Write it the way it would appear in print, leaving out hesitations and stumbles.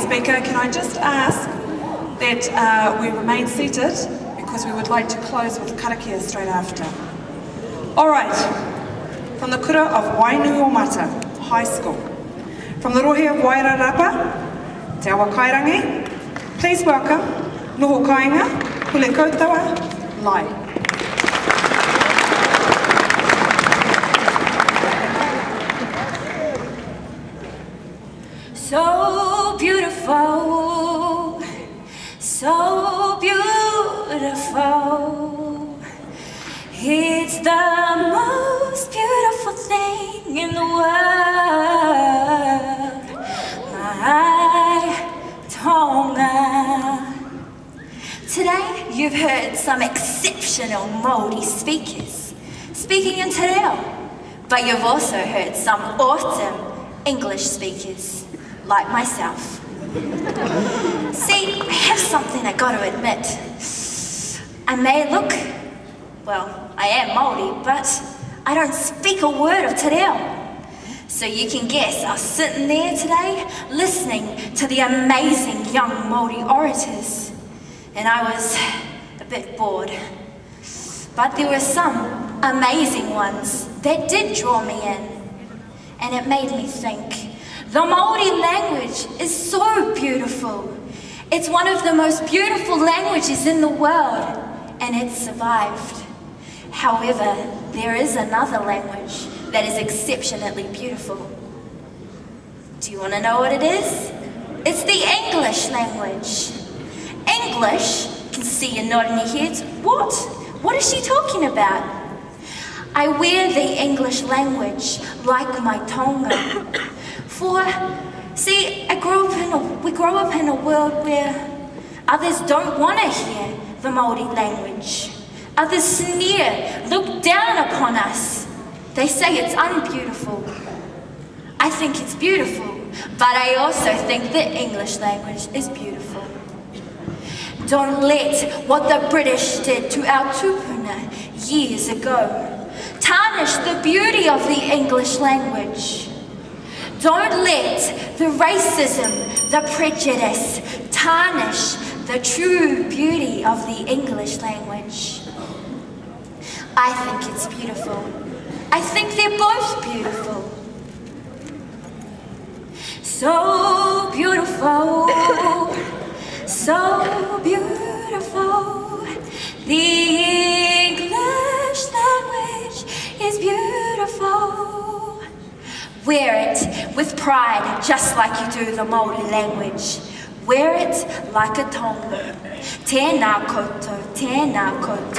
speaker, can I just ask that we remain seated because we would like to close with karakia straight after. All right, from the kura of Wainuiomata High School, from the rohe of Wairarapa, Te AWAKAIRANGI, please welcome Nohokainga Pulekautaha Lai. So beautiful, so beautiful. It's the most beautiful thing in the world. My Taonga. Today you've heard some exceptional MAORI speakers speaking in te reo, but you've also heard some awesome English speakers like myself. See, I have something I gotta admit. I may look, well, I am MAORI, but I don't speak a word of te reo. So you can guess I was sitting there today listening to the amazing young MAORI orators, and I was a bit bored. But there were some amazing ones that did draw me in, and it made me think. The MAORI language is so beautiful. It's one of the most beautiful languages in the world, and it's survived. However, there is another language that is exceptionally beautiful. Do you want to know what it is? It's the English language. English? I can see you nodding your heads. What? What is she talking about? I wear the English language like my Taonga. For, see, we grow up in a world where others don't want to hear the MAORI language. Others sneer, look down upon us. They say it's unbeautiful. I think it's beautiful, but I also think the English language is beautiful. Don't let what the British did to our tupuna years ago tarnish the beauty of the English language. Don't let the racism, the prejudice, tarnish the true beauty of the English language. I think it's beautiful. I think they're both beautiful. So beautiful, so beautiful. The English language is beautiful. Wear it with pride, just like you do the MAORI language. Wear it like a Taonga. Tēnā koutou, tēnā koutou.